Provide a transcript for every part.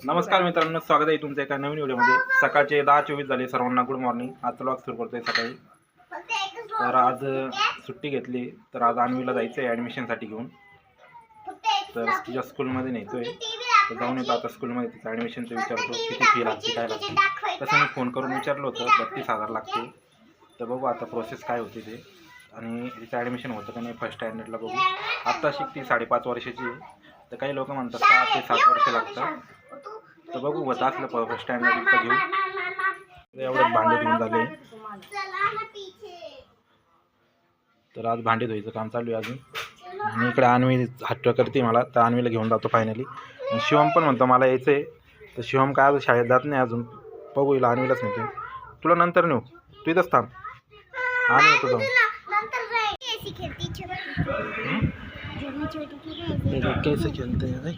नमस्कार मित्रांनो, स्वागत आहे तुमचं एका नवीन व्हिडिओमध्ये। सकाळचे 10:24 झाले। सर्वांना गुड मॉर्निंग। आज व्लॉग सुरू करतोय सकाळी। तर आज सुट्टी घेतली, तर आज अन्वीला जायचं आहे ॲडमिशनसाठी घेऊन। तर तिच्या स्कूलमध्ये नेतोय, तर जाऊन येतो आता स्कूलमध्ये। तिचं ॲडमिशनचं विचारतो किती फी लागते, काय लागते। तसं मी फोन करून विचारलं होतं, 32,000 लागते। तर बघू आता प्रोसेस काय होती ते, आणि तिचं ॲडमिशन होतं का नाही फर्स्ट स्टँडर्डला बघू। आत्ता शिकती 5.5 वर्षाची आहे, तर काही लोक म्हणतात 6 ते 7 वर्ष लागतात। तर बघू होत असलं फर्स्ट स्टँडर्ड इथं घेऊ। एवढंच भांडे धुवून झाले, तर आज भांडे धुवायचं काम चालू आहे अजून। आणि इकडे अन्वी हट्ट करते मला, तर अन्वीला घेऊन जातो फायनली। आणि शिवम पण म्हणतो मला यायचं आहे, तर शिवम काय अजून शाळेत जात नाही अजून। बघू हिला अन्वीलाच नेतो, तुला नंतर नेऊ, तू इथंच थांब, आणि येतो जाऊन। कैसे खेलते हैं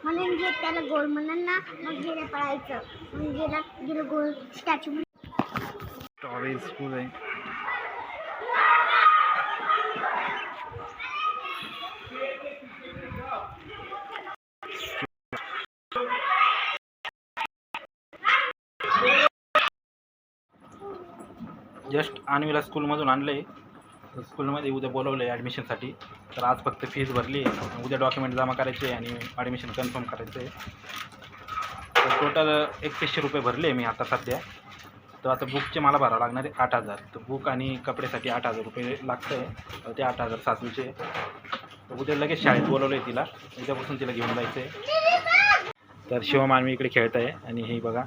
म्हणून जे त्याला गोल म्हणून ना, मग गेलं पळायचं, मग गेलं गोल स्टॅच्यू स्कूल आहे। जस्ट अन्वीला स्कूलमधून आणलं आहे, तर स्कूलमध्ये उद्या बोलवलं आहे ॲडमिशनसाठी। तर आज फक्त फीस भरली आहे, उद्या डॉक्युमेंट जमा करायचे आणि ॲडमिशन कन्फर्म करायचं आहे। तर टोटल 3100 रुपये भरले आहे मी आता सध्या। तर आता बुकचे मला भरावं लागणार आहे 8,000। तर बुक आणि कपड्यासाठी 8,000 रुपये लागतं आहे, ते 8,000 सासूचे। तर उद्या लगेच शाळेत बोलवलं आहे तिला, उद्यापासून तिला घेऊन जायचं आहे। तर शिवम अन्वी इकडे खेळत आहे, आणि हे बघा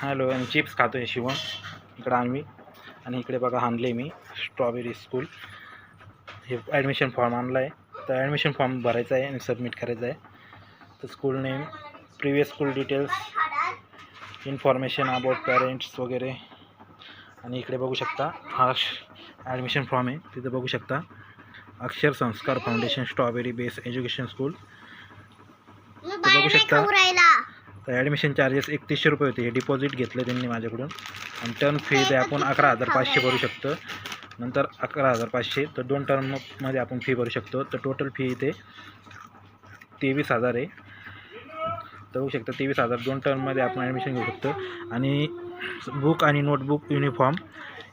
हॅलो, आणि चिप्स खातो आहे शिवम इकडं अन्वी। आणि इकडे बघा आणले मी स्ट्रॉबेरी स्कूल, हे ॲडमिशन फॉर्म आणला आहे। तर ॲडमिशन फॉर्म भरायचा आहे आणि सबमिट करायचं आहे। तर school name, previous school details, information about parents वगैरे। आणि इकडे बघू शकता हा ॲडमिशन फॉर्म आहे, तिथं बघू शकता अक्षर संस्कार foundation strawberry base education school, बघू शकता। तर ॲडमिशन चार्जेस 3100 रुपये होते, हे डिपॉझिट घेतलं त्यांनी माझ्याकडून। आणि टर्म फी ते आपण 11,500 भरू शकतो, नंतर 11,500। तर 2 टर्ममध्ये आपण फी भरू शकतो। तर टोटल फी इथे 23,000 आहे। तर बघू शकता 23,000 2 टर्ममध्ये आपण ॲडमिशन घेऊ शकतो। आणि बुक आणि नोटबुक युनिफॉर्म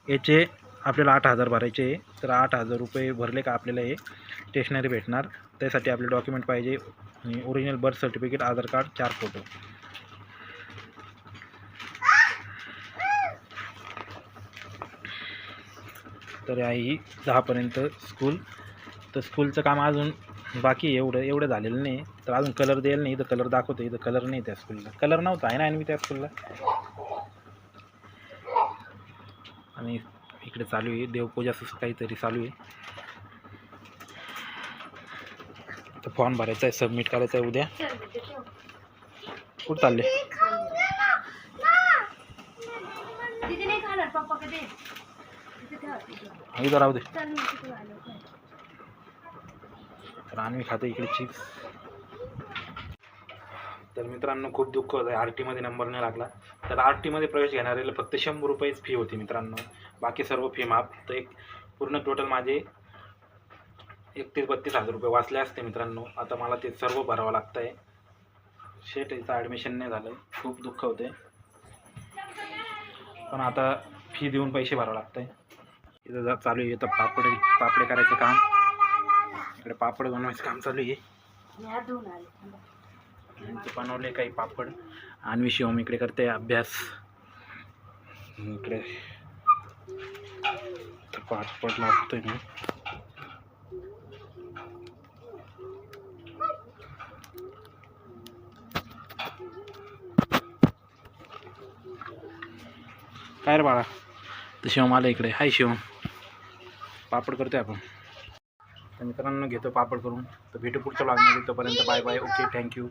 याचे आपल्याला 8,000 भरायचे आहे। तर 8,000 रुपये भरले का आपल्याला हे स्टेशनरी भेटणार। त्यासाठी आपले डॉक्युमेंट पाहिजे, ओरिजिनल बर्थ सर्टिफिकेट, आधार कार्ड, 4 फोटो। तर आहे 10पर्यंत स्कूल। तर स्कूलचं काम अजून बाकी एवढं झालेलं नाही। तर अजून कलर द्यायला नाही, इथं कलर दाखवतो, इथं कलर नाही त्या स्कूलला, कलर नव्हता आहे ना आणि त्या स्कूलला। आणि इकडे चालू आहे देवपूजाचं काहीतरी चालू आहे। तर फॉर्म भरायचा आहे, सबमिट करायचं आहे उद्या। कुठं चालले? इथं राहू दे। तर अन्वी खाते इकडे चिप्स। तर मित्रांनो खूप दुःख होतं आहे, RT मध्ये नंबर नाही लागला। तर RT मध्ये प्रवेश घेणाऱ्याला फक्त 100 रुपयेच फी होती मित्रांनो, बाकी सर्व फी माफ। तर एक पूर्ण टोटल माझे 31-32 हजार रुपये वाचले असते मित्रांनो। आता मला ते सर्व भरावं लागतं आहे। शेट इथं ॲडमिशन नाही झालं, खूप दुःख होते, पण आता फी देऊन पैसे भरावं लागतं आहे। इथं चालू आहे, इथं पापडे करायचं काम, इकडे पापड बनवायचं काम चालू आहे। ते बनवले काही पापड। अन्वी शिवम इकडे करते अभ्यास, इकडे पापड लागतोय मी। काय रे बाळा? तर शिवम आलं इकडे, हाय शिवम, पापड करतोय आपण। तर मित्रांनो घेतो पापड करून। तर भेटू पुढच्या व्लॉगमध्ये, तोपर्यंत बाय बाय, ओके, थँक्यू।